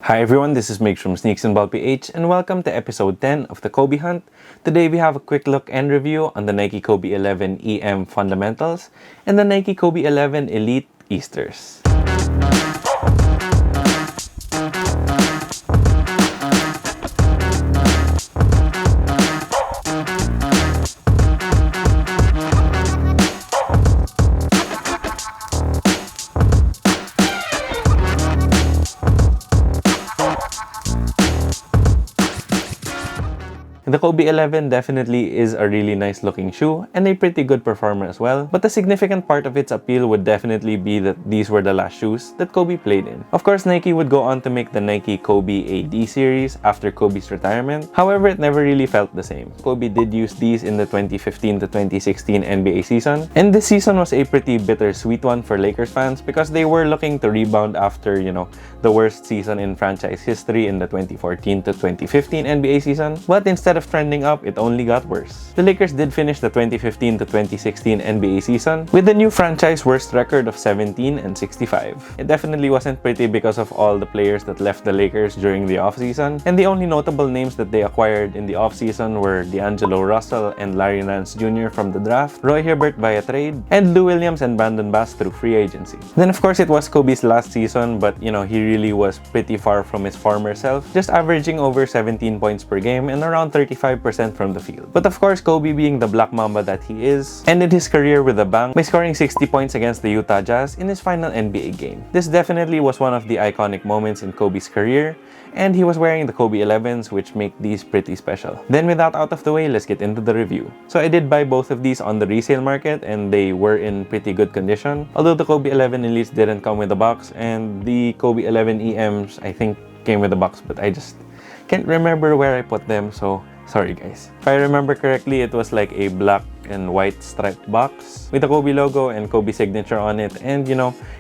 Hi everyone, this is Mig from Sneaks and Ball PH and welcome to episode 10 of the Kobe Hunt. Today we have a quick look and review on the Nike Kobe 11 EM fundamentals and the Nike Kobe 11 Elite Easters. The Kobe 11 definitely is a really nice looking shoe and a pretty good performer as well, but a significant part of its appeal would definitely be that these were the last shoes that Kobe played in. Of course, Nike would go on to make the Nike Kobe AD series after Kobe's retirement, however it never really felt the same. Kobe did use these in the 2015 to 2016 NBA season, and this season was a pretty bittersweet one for Lakers fans because they were looking to rebound after, the worst season in franchise history in the 2014 to 2015 NBA season, but instead of trending up, it only got worse. The Lakers did finish the 2015 to 2016 NBA season with the new franchise worst record of 17-65. It definitely wasn't pretty because of all the players that left the Lakers during the offseason, and the only notable names that they acquired in the offseason were D'Angelo Russell and Larry Nance Jr. from the draft, Roy Hibbert via trade, and Lou Williams and Brandon Bass through free agency. Then of course it was Kobe's last season, but he really was pretty far from his former self, just averaging over 17 points per game and around 35% from the field. But of course, Kobe being the Black Mamba that he is, ended his career with a bang by scoring 60 points against the Utah Jazz in his final NBA game. This definitely was one of the iconic moments in Kobe's career, and he was wearing the Kobe 11s, which make these pretty special. Then with that out of the way, let's get into the review. So I did buy both of these on the resale market and they were in pretty good condition, although the Kobe 11 Elites didn't come with a box and the Kobe 11 EMs I think came with a box, but I just can't remember where I put them, so sorry guys. If I remember correctly, it was like a black and white striped box with the Kobe logo and Kobe signature on it, and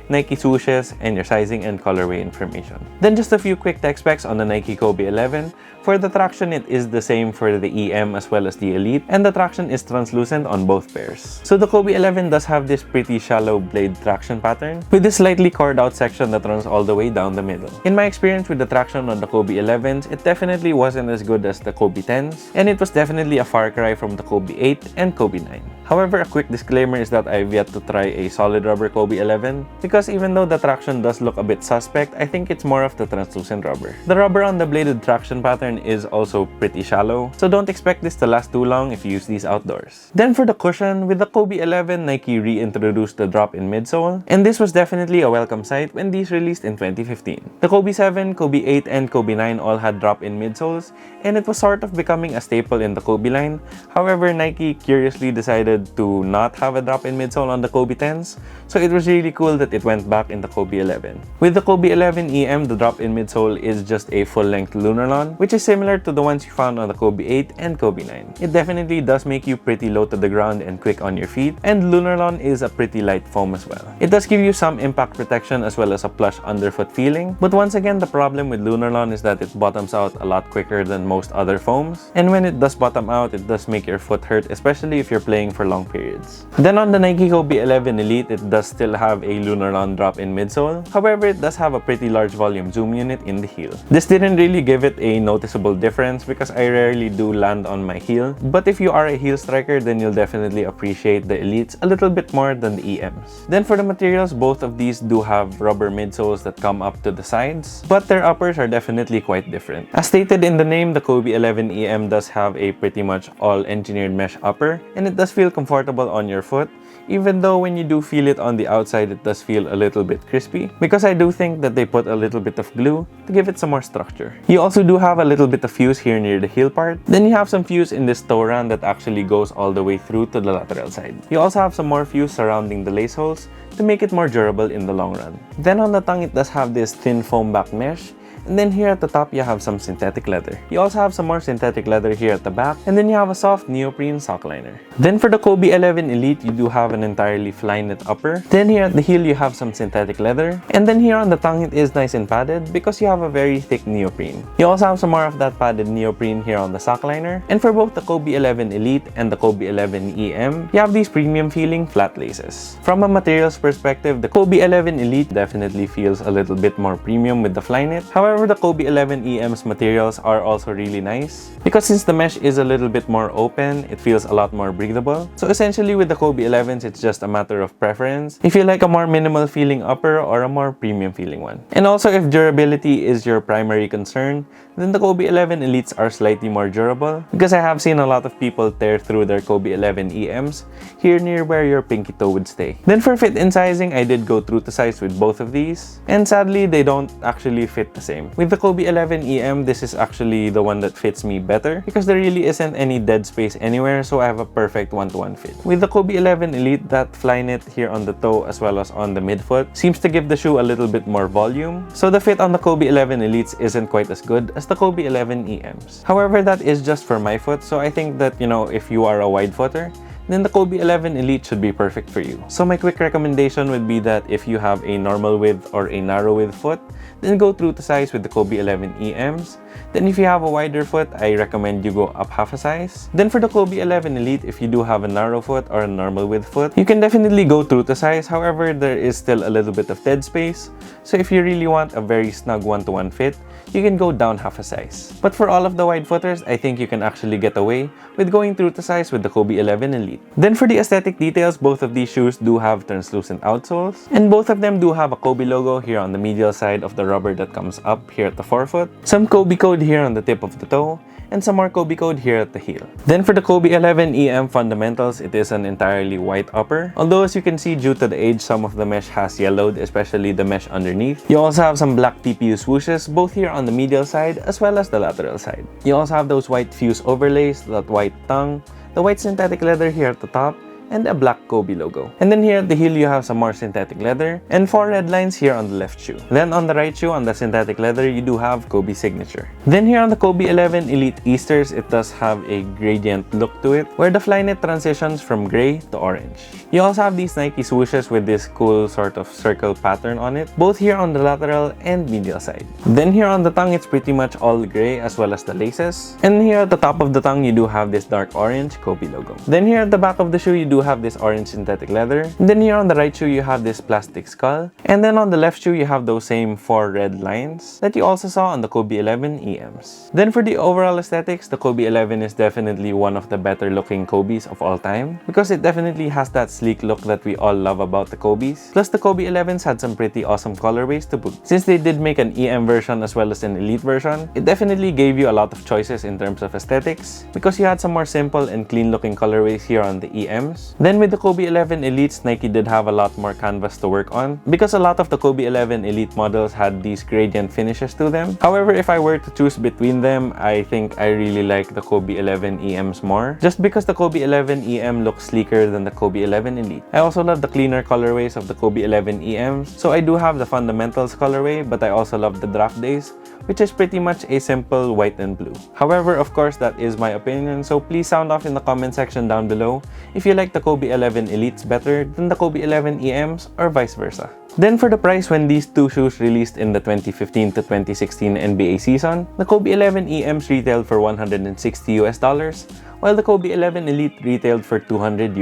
Nike swooshes and your sizing and colorway information. Then just a few quick tech specs on the Nike Kobe 11. For the traction, it is the same for the EM as well as the Elite, and the traction is translucent on both pairs. So the Kobe 11 does have this pretty shallow blade traction pattern with this slightly cored out section that runs all the way down the middle. In my experience with the traction on the Kobe 11s, it definitely wasn't as good as the Kobe 10s, and it was definitely a far cry from the Kobe 8 and Kobe 9. However, a quick disclaimer is that I've yet to try a solid rubber Kobe 11 because even though the traction does look a bit suspect, I think it's more of the translucent rubber. The rubber on the bladed traction pattern is also pretty shallow, so don't expect this to last too long if you use these outdoors. Then for the cushion, with the Kobe 11, Nike reintroduced the drop-in midsole, and this was definitely a welcome sight when these released in 2015. The Kobe 7, Kobe 8, and Kobe 9 all had drop-in midsoles, and it was sort of becoming a staple in the Kobe line. However, Nike curiously decided to not have a drop-in midsole on the Kobe 10s, so it was really cool that it went back in the Kobe 11. With the Kobe 11 EM, the drop-in midsole is just a full-length Lunarlon, which is similar to the ones you found on the Kobe 8 and Kobe 9. It definitely does make you pretty low to the ground and quick on your feet, and Lunarlon is a pretty light foam as well. It does give you some impact protection as well as a plush underfoot feeling, but once again, the problem with Lunarlon is that it bottoms out a lot quicker than most other foams, and when it does bottom out, it does make your foot hurt, especially if you're playing for long periods. Then on the Nike Kobe 11 Elite, it does still have a Lunarlon drop-in midsole. However, it does have a pretty large volume zoom unit in the heel. This didn't really give it a noticeable difference because I rarely do land on my heel, but if you are a heel striker, then you'll definitely appreciate the Elites a little bit more than the EMs. Then for the materials, both of these do have rubber midsoles that come up to the sides, but their uppers are definitely quite different. As stated in the name, the Kobe 11 EM does have a pretty much all engineered mesh upper, and it does feel comfortable on your foot, even though when you do feel it on the outside, it does feel a little bit crispy, because I do think that they put a little bit of glue to give it some more structure. You also do have a little bit of fuse here near the heel part. Then you have some fuse in this toe run that actually goes all the way through to the lateral side. You also have some more fuse surrounding the lace holes to make it more durable in the long run. Then on the tongue, it does have this thin foam back mesh, and then here at the top you have some synthetic leather. You also have some more synthetic leather here at the back, and then you have a soft neoprene sock liner. Then for the Kobe 11 Elite, you do have an entirely Flyknit upper. Then here at the heel you have some synthetic leather, and then here on the tongue it is nice and padded because you have a very thick neoprene. You also have some more of that padded neoprene here on the sock liner, and for both the Kobe 11 Elite and the Kobe 11 EM, you have these premium feeling flat laces. From a materials perspective, the Kobe 11 Elite definitely feels a little bit more premium with the Flyknit. However, However, the Kobe 11 EM's materials are also really nice because since the mesh is a little bit more open, it feels a lot more breathable. So essentially with the Kobe 11s, it's just a matter of preference if you like a more minimal feeling upper or a more premium feeling one. And also if durability is your primary concern, then the Kobe 11 Elites are slightly more durable because I have seen a lot of people tear through their Kobe 11 EMs here near where your pinky toe would stay. Then for fit and sizing, I did go true to size with both of these, and sadly they don't actually fit the same. With the Kobe 11 EM, this is actually the one that fits me better because there really isn't any dead space anywhere, so I have a perfect one-to-one fit. With the Kobe 11 Elite, that fly knit here on the toe as well as on the midfoot seems to give the shoe a little bit more volume, so the fit on the Kobe 11 Elites isn't quite as good as the Kobe 11 EMs. However, that is just for my foot, so I think that, if you are a wide footer, then the Kobe 11 Elite should be perfect for you. So my quick recommendation would be that if you have a normal width or a narrow width foot, then go true to size with the Kobe 11 EMs. Then if you have a wider foot, I recommend you go up half a size. Then for the Kobe 11 Elite, if you do have a narrow foot or a normal width foot, you can definitely go true to size. However, there is still a little bit of dead space. So if you really want a very snug one-to-one fit, you can go down half a size. But for all of the wide footers, I think you can actually get away with going true to size with the Kobe 11 Elite. Then for the aesthetic details, both of these shoes do have translucent outsoles, and both of them do have a Kobe logo here on the medial side of the rubber that comes up here at the forefoot, some Kobe code here on the tip of the toe, and some more Kobe code here at the heel. Then for the Kobe 11 EM fundamentals, it is an entirely white upper. Although as you can see, due to the age, some of the mesh has yellowed, especially the mesh underneath. You also have some black TPU swooshes, both here on the medial side as well as the lateral side. You also have those white fuse overlays, that white tongue, the white synthetic leather here at the top, and a black Kobe logo. And then here at the heel, you have some more synthetic leather and 4 red lines here on the left shoe. Then on the right shoe, on the synthetic leather, you do have Kobe signature. Then here on the Kobe 11 Elite Easters, it does have a gradient look to it, where the fly knit transitions from gray to orange. You also have these Nike swooshes with this cool sort of circle pattern on it, both here on the lateral and medial side. Then here on the tongue, it's pretty much all gray as well as the laces. And here at the top of the tongue, you do have this dark orange Kobe logo. Then here at the back of the shoe, you do have this orange synthetic leather. And then here on the right shoe, you have this plastic skull. And then on the left shoe, you have those same 4 red lines that you also saw on the Kobe 11 EMs. Then for the overall aesthetics, the Kobe 11 is definitely one of the better looking Kobes of all time because it definitely has that sleek look that we all love about the Kobes. Plus the Kobe 11s had some pretty awesome colorways to boot. Since they did make an EM version as well as an Elite version, it definitely gave you a lot of choices in terms of aesthetics because you had some more simple and clean looking colorways here on the EMs. Then with the Kobe 11 Elites, Nike did have a lot more canvas to work on because a lot of the Kobe 11 Elite models had these gradient finishes to them. However, if I were to choose between them, I think I really like the Kobe 11 EMs more just because the Kobe 11 EM looks sleeker than the Kobe 11 Elite. I also love the cleaner colorways of the Kobe 11 EMs, so I do have the fundamentals colorway, but I also love the draft days, which is pretty much a simple white and blue. However, of course, that is my opinion, so please sound off in the comment section down below if you like the Kobe 11 Elites better than the Kobe 11 EMs or vice versa. Then for the price when these two shoes released in the 2015 to 2016 NBA season, the Kobe 11 EMs retailed for $160 while the Kobe 11 Elite retailed for $200.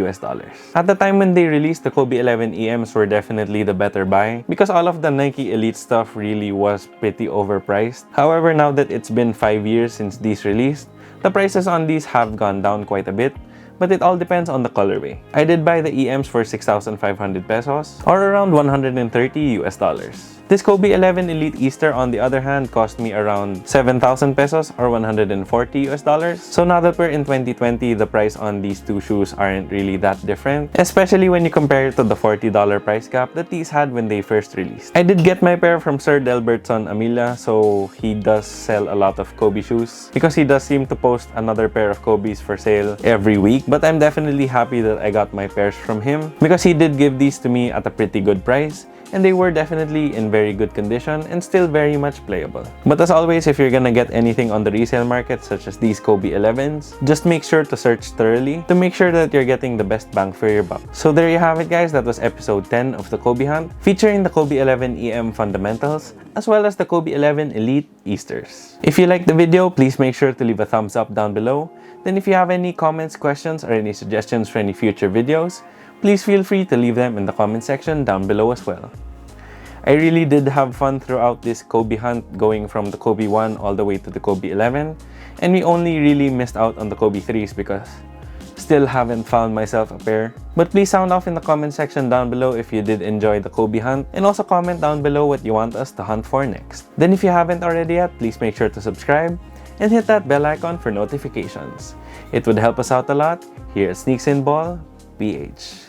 At the time when they released, the Kobe 11 EMs were definitely the better buy because all of the Nike Elite stuff really was pretty overpriced. However, now that it's been 5 years since these released, the prices on these have gone down quite a bit, but it all depends on the colorway. I did buy the EMs for 6,500 pesos or around $130. This Kobe 11 Elite Easter, on the other hand, cost me around 7,000 pesos or $140. So now that we're in 2020, the price on these two shoes aren't really that different, especially when you compare it to the $40 price gap that these had when they first released. I did get my pair from Sir Delbertson Amila, so he does sell a lot of Kobe shoes because he does seem to post another pair of Kobes for sale every week. But I'm definitely happy that I got my pairs from him because he did give these to me at a pretty good price, and they were definitely in very good condition and still very much playable. But as always, if you're gonna get anything on the resale market such as these Kobe 11s, just make sure to search thoroughly to make sure that you're getting the best bang for your buck. So there you have it, guys. That was episode 10 of the Kobe Hunt, featuring the Kobe 11 EM fundamentals as well as the Kobe 11 Elite Easters. If you liked the video, please make sure to leave a thumbs up down below. Then if you have any comments, questions, or any suggestions for any future videos, please feel free to leave them in the comment section down below as well. I really did have fun throughout this Kobe hunt, going from the Kobe 1 all the way to the Kobe 11, and we only really missed out on the Kobe 3s because still haven't found myself a pair. But please sound off in the comment section down below if you did enjoy the Kobe hunt, and also comment down below what you want us to hunt for next. Then if you haven't already yet, please make sure to subscribe and hit that bell icon for notifications. It would help us out a lot here at Sneaks in Ball PH.